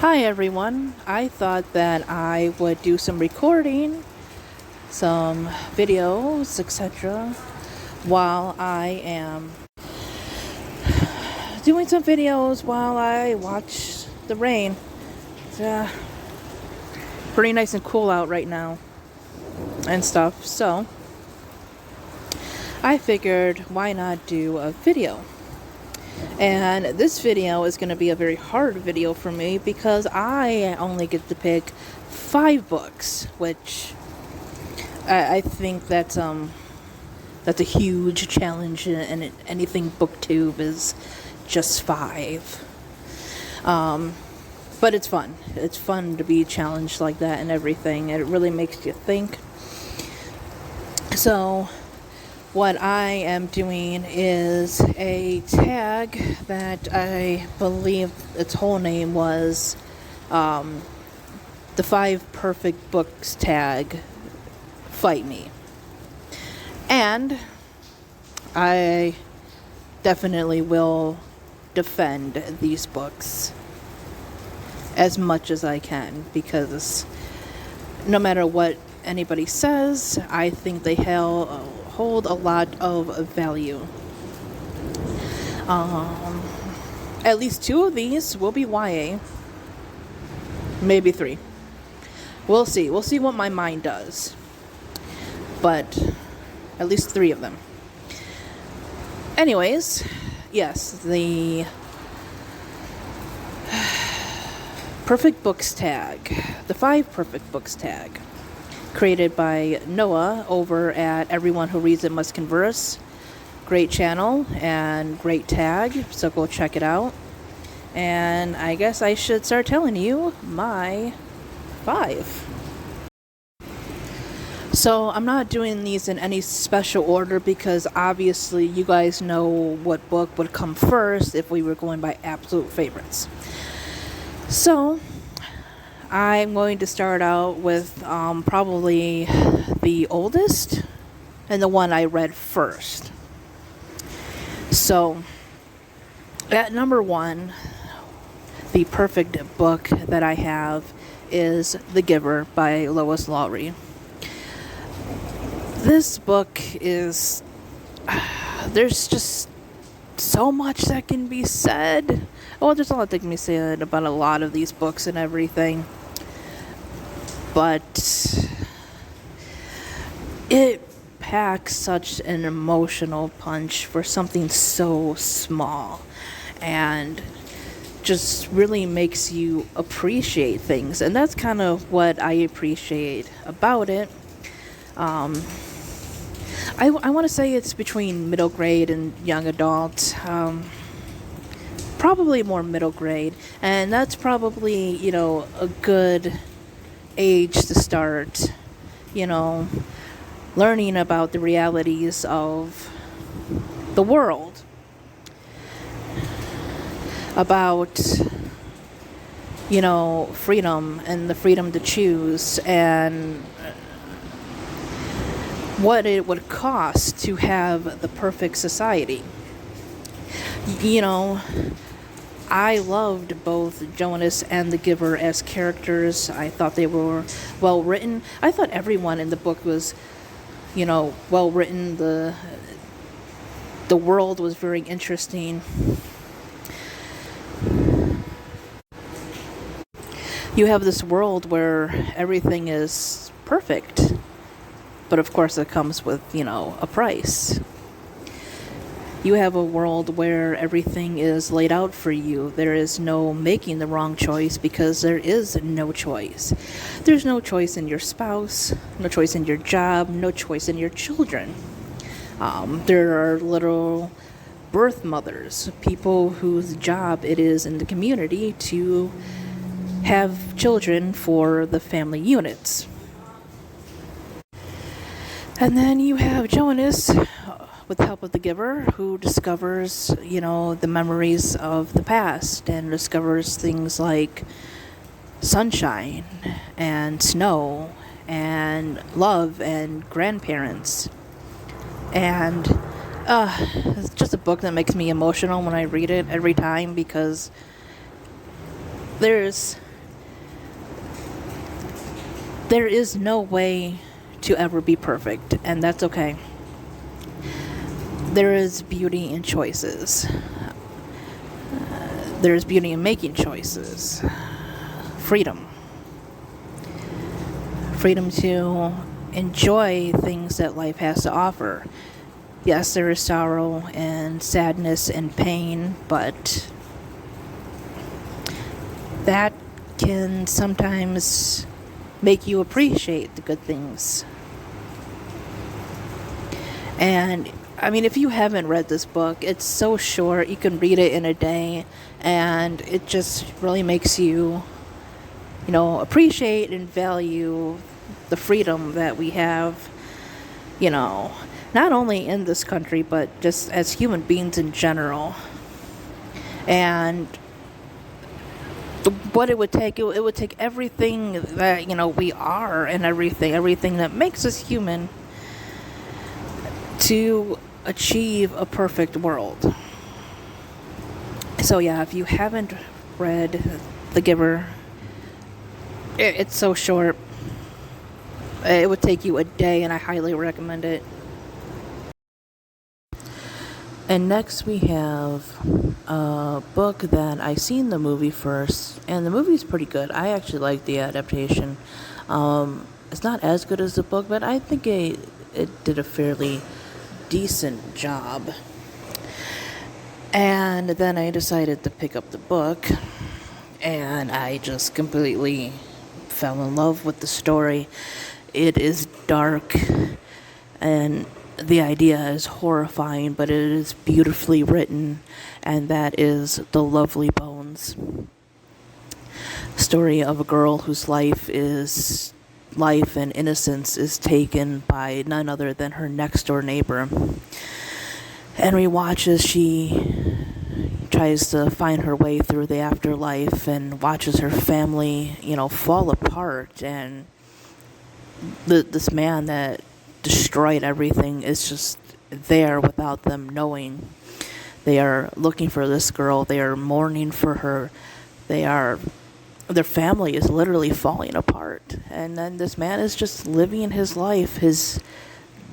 Hi everyone. I thought that I would do some recording, some videos, etc. while I am doing some videos while I watch the rain. It's pretty nice and cool out right now and stuff. So I figured why not do a video? And this video is going to be a very hard video for me because I only get to pick 5 books, which I think that's a huge challenge, and anything booktube is just 5. But it's fun. It's fun to be challenged like that and everything. It really makes you think. So what I am doing is a tag that I believe its whole name was the 5 Perfect Books tag, Fight Me. And I definitely will defend these books as much as I can, because no matter what anybody says, I think they hold a lot of value. At least 2 of these will be YA. Maybe 3. We'll see. We'll see what my mind does. But at least 3 of them. Anyways, yes, the Perfect Books tag. The 5 Perfect Books tag. Created by Noah over at Everyone Who Reads It Must Converse. Great channel and great tag, so go check it out. And I guess I should start telling you my 5. So I'm not doing these in any special order because obviously you guys know what book would come first if we were going by absolute favorites. So I'm going to start out with probably the oldest and the one I read first. So at number 1, the perfect book that I have is The Giver by Lois Lowry. This book is, there's just so much that can be said. Oh, there's a lot that can be said about a lot of these books and everything. But it packs such an emotional punch for something so small, and just really makes you appreciate things. And that's kind of what I appreciate about it. I want to say it's between middle grade and young adult. Probably more middle grade. And that's probably, a good age to start, learning about the realities of the world. About, freedom and the freedom to choose, and what it would cost to have the perfect society. I loved both Jonas and the Giver as characters. I thought they were well written. I thought everyone in the book was, well written. The world was very interesting. You have this world where everything is perfect. But of course it comes with, a price. You have a world where everything is laid out for you. There is no making the wrong choice because there is no choice. There's no choice in your spouse, no choice in your job, no choice in your children. There are literal birth mothers, people whose job it is in the community to have children for the family units. And then you have Jonas, with the help of the Giver, who discovers, the memories of the past and discovers things like sunshine and snow and love and grandparents. And it's just a book that makes me emotional when I read it every time, because there's there is no way to ever be perfect, and that's okay. There is beauty in choices. There is beauty in making choices. Freedom. Freedom to enjoy things that life has to offer. Yes, there is sorrow and sadness and pain, but that can sometimes make you appreciate the good things. And I mean, if you haven't read this book, it's so short. You can read it in a day, and it just really makes you, appreciate and value the freedom that we have, not only in this country, but just as human beings in general. And what it would take, it would take everything that, we are, and everything that makes us human to achieve a perfect world. So yeah, if you haven't read The Giver, it's so short. It would take you a day, and I highly recommend it. And next we have a book that I seen the movie first, and the movie's pretty good. I actually like the adaptation. It's not as good as the book, but I think it did a fairly decent job. And then I decided to pick up the book, and I just completely fell in love with the story. It is dark, and the idea is horrifying, but it is beautifully written, and that is The Lovely Bones. Story of a girl whose life and innocence is taken by none other than her next door neighbor. And we watch as she tries to find her way through the afterlife and watches her family, fall apart, and this man that destroyed everything is just there without them knowing. They are looking for this girl. They are mourning for her. Their family is literally falling apart. And then this man is just living his life, his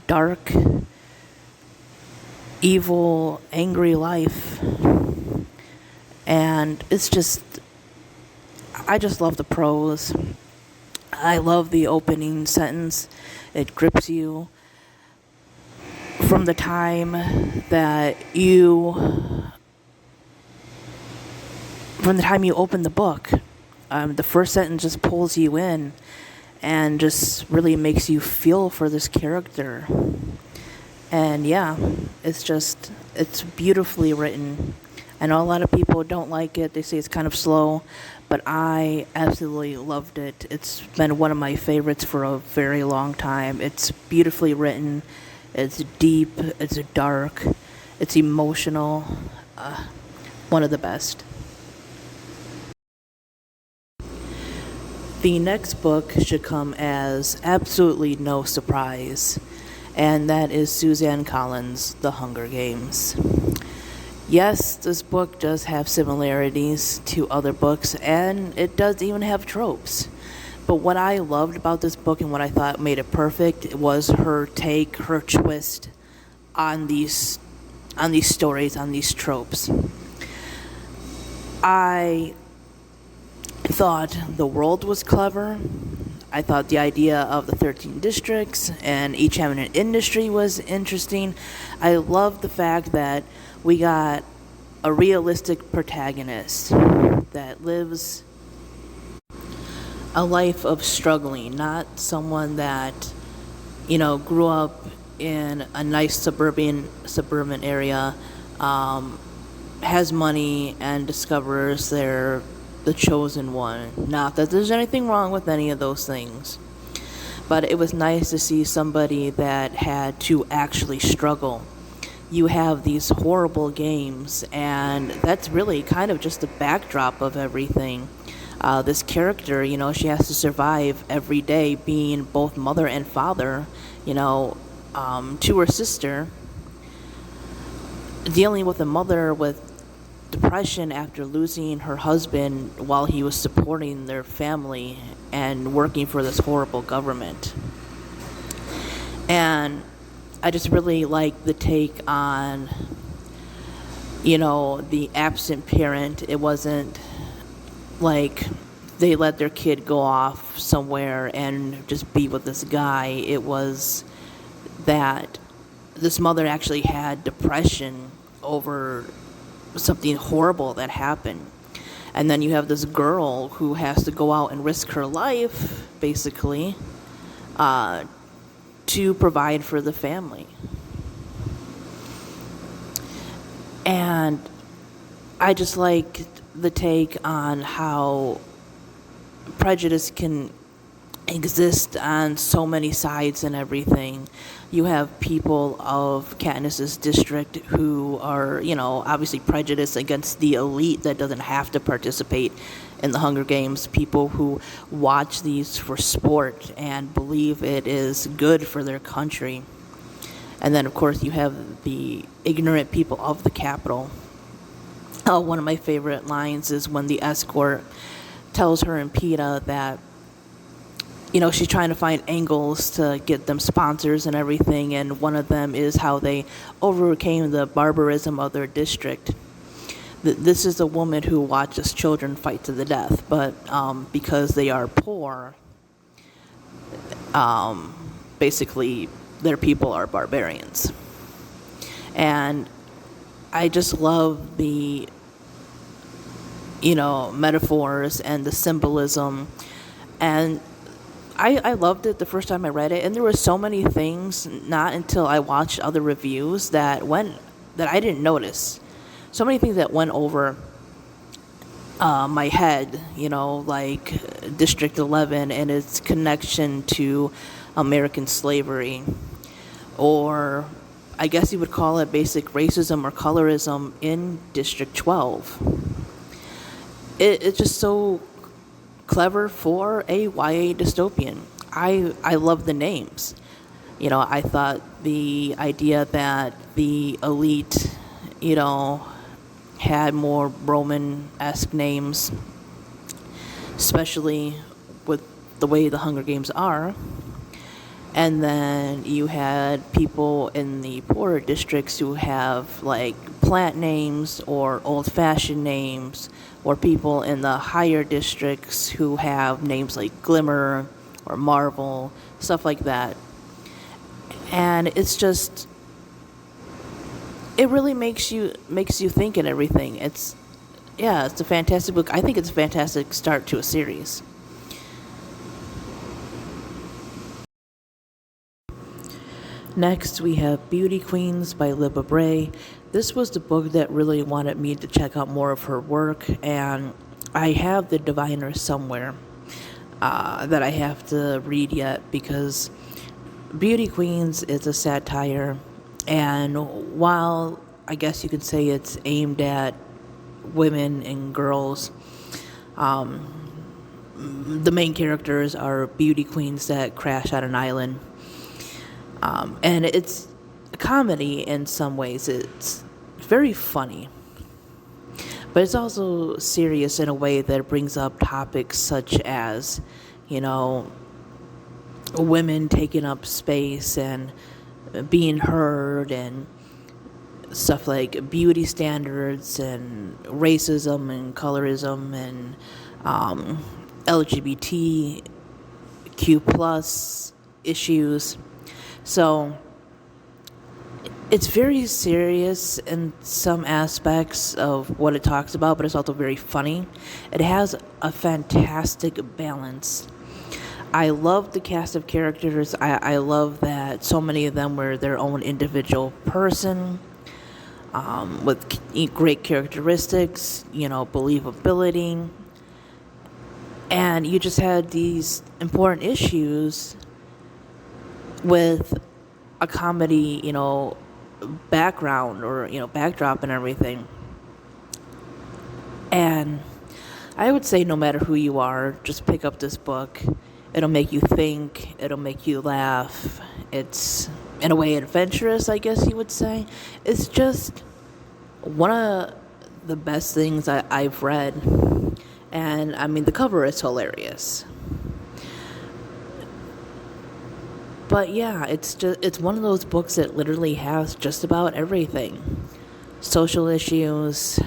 dark, evil, angry life. And I just love the prose. I love the opening sentence. It grips you from the time you open the book. The first sentence just pulls you in and just really makes you feel for this character. And yeah, it's beautifully written. I know a lot of people don't like it. They say it's kind of slow, but I absolutely loved it. It's been one of my favorites for a very long time. It's beautifully written. It's deep. It's dark. It's emotional. One of the best. The next book should come as absolutely no surprise, and that is Suzanne Collins' The Hunger Games. Yes, this book does have similarities to other books, and it does even have tropes. But what I loved about this book and what I thought made it perfect was her twist on these stories, on these tropes. I thought the world was clever. I thought the idea of the 13 districts and each having an industry was interesting. I loved the fact that we got a realistic protagonist that lives a life of struggling, not someone that, grew up in a nice suburban area, has money and discovers they're the chosen one. Not that there's anything wrong with any of those things, but it was nice to see somebody that had to actually struggle. You have these horrible games, and that's really kind of just the backdrop of everything. This character, she has to survive every day being both mother and father, to her sister, dealing with a mother with depression after losing her husband while he was supporting their family and working for this horrible government. And I just really like the take on, the absent parent. It wasn't like they let their kid go off somewhere and just be with this guy. It was that this mother actually had depression over something horrible that happened. And then you have this girl who has to go out and risk her life, basically, to provide for the family. And I just like the take on how prejudice can exist on so many sides and everything. You have people of Katniss's district who are, obviously prejudiced against the elite that doesn't have to participate in the Hunger Games, people who watch these for sport and believe it is good for their country. And then, of course, you have the ignorant people of the Capitol. One of my favorite lines is when the escort tells her and Peeta that, she's trying to find angles to get them sponsors and everything, and one of them is how they overcame the barbarism of their district. This is a woman who watches children fight to the death, but because they are poor, basically their people are barbarians. And I just love the, metaphors and the symbolism. And I loved it the first time I read it. And there were so many things, not until I watched other reviews, that I didn't notice. So many things that went over my head, like District 11 and its connection to American slavery, or I guess you would call it basic racism or colorism in District 12. It's just so clever for a YA dystopian. I love the names. I thought the idea that the elite, had more Roman-esque names, especially with the way the Hunger Games are. And then you had people in the poorer districts who have like plant names or old-fashioned names, or people in the higher districts who have names like Glimmer or Marvel, stuff like that. And it's just, it really makes you think and everything. It's a fantastic book. I think it's a fantastic start to a series. Next, we have Beauty Queens by Libba Bray. This was the book that really wanted me to check out more of her work, and I have The Diviner somewhere that I have to read yet, because Beauty Queens is a satire, and while I guess you could say it's aimed at women and girls, the main characters are beauty queens that crash on an island. And it's a comedy in some ways. It's very funny. But it's also serious in a way that brings up topics such as, women taking up space and being heard, and stuff like beauty standards and racism and colorism and LGBTQ plus issues. So it's very serious in some aspects of what it talks about, but it's also very funny. It has a fantastic balance. I love the cast of characters. I love that so many of them were their own individual person, with great characteristics, believability. And you just had these important issues with a comedy, background or, backdrop and everything. And I would say no matter who you are, just pick up this book. It'll make you think. It'll make you laugh. It's, in a way, adventurous, I guess you would say. It's just one of the best things I've read. And I mean, the cover is hilarious. But yeah, it's one of those books that literally has just about everything. Social issues,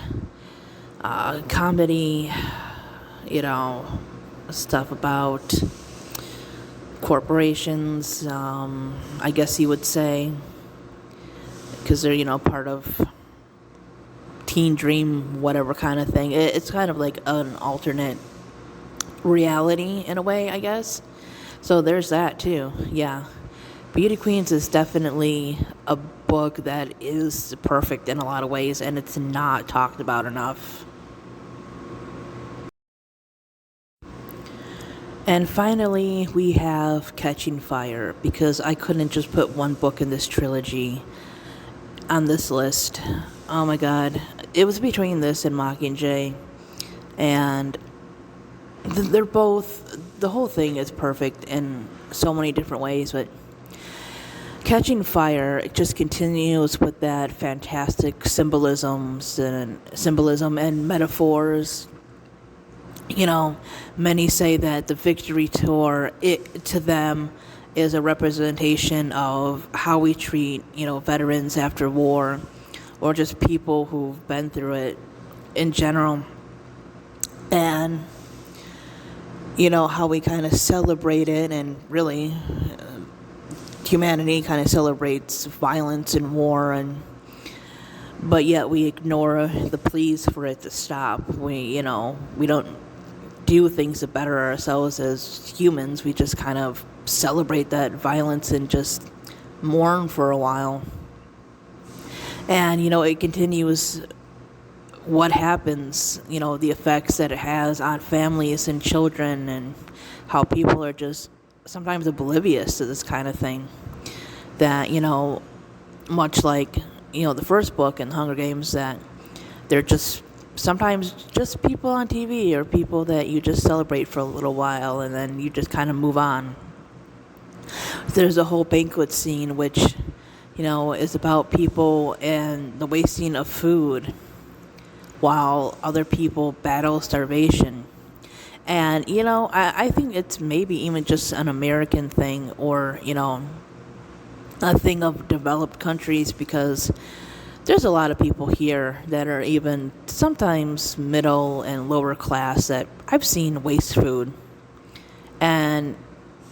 comedy, stuff about corporations, I guess you would say, because they're, part of teen dream, whatever kind of thing. It's kind of like an alternate reality in a way, I guess. So there's that too. Yeah. Beauty Queens is definitely a book that is perfect in a lot of ways, and it's not talked about enough. And finally, we have Catching Fire, because I couldn't just put one book in this trilogy on this list. Oh my god. It was between this and Mockingjay, and they're both, the whole thing is perfect in so many different ways, but Catching Fire, it just continues with that fantastic symbolism and metaphors. Many say that the Victory Tour, to them, is a representation of how we treat, veterans after war, or just people who've been through it in general. And, how we kind of celebrate it, and really, humanity kind of celebrates violence and war, but yet we ignore the pleas for it to stop. We don't do things to better ourselves as humans. We just kind of celebrate that violence and just mourn for a while. And, it continues what happens, the effects that it has on families and children, and how people are just sometimes oblivious to this kind of thing. That, much like, the first book in Hunger Games, that they're just sometimes just people on TV, or people that you just celebrate for a little while and then you just kind of move on. There's a whole banquet scene which, is about people and the wasting of food while other people battle starvation. And, I think it's maybe even just an American thing, or, a thing of developed countries, because there's a lot of people here that are even sometimes middle and lower class that I've seen waste food. And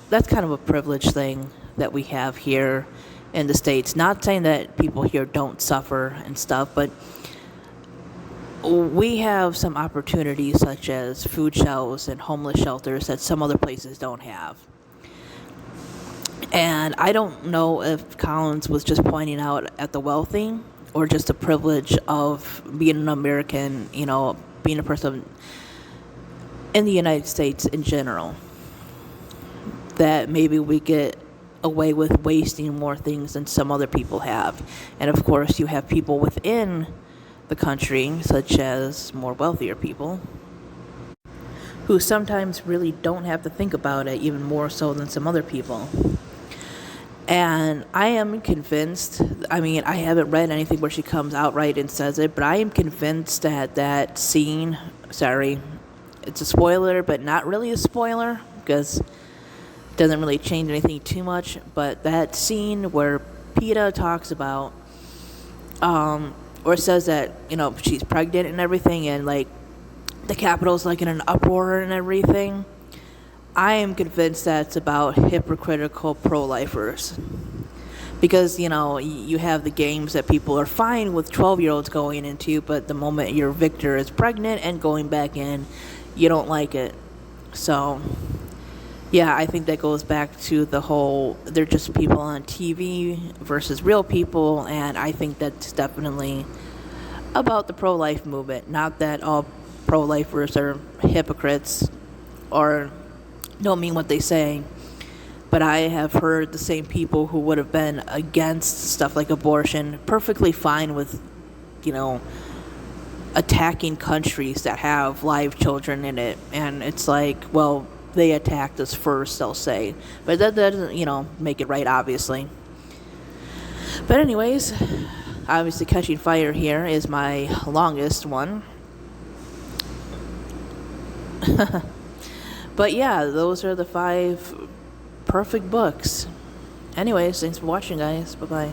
that's kind of a privileged thing that we have here in the States. Not saying that people here don't suffer and stuff, but we have some opportunities such as food shelves and homeless shelters that some other places don't have. And I don't know if Collins was just pointing out at the wealthy, or just the privilege of being an American, being a person in the United States in general. That maybe we get away with wasting more things than some other people have. And of course, you have people within the country, such as more wealthier people, who sometimes really don't have to think about it, even more so than some other people. And I am convinced, I haven't read anything where she comes outright and says it, but I am convinced that that scene, sorry, it's a spoiler, but not really a spoiler, because it doesn't really change anything too much, but that scene where PETA talks about, or says that, she's pregnant and everything, and, the Capitol's, in an uproar and everything, I am convinced that's about hypocritical pro-lifers. Because, you have the games that people are fine with 12-year-olds going into, but the moment your victor is pregnant and going back in, you don't like it. So, yeah, I think that goes back to the whole, they're just people on TV versus real people, and I think that's definitely about the pro-life movement. Not that all pro-lifers are hypocrites or don't mean what they say, but I have heard the same people who would have been against stuff like abortion perfectly fine with, attacking countries that have live children in it. And it's like, well, they attacked us first, they'll say. But that doesn't, make it right, obviously. But anyways, Obviously, Catching Fire here is my longest one. But yeah, those are the 5 perfect books. Anyways, thanks for watching, guys. Bye-bye.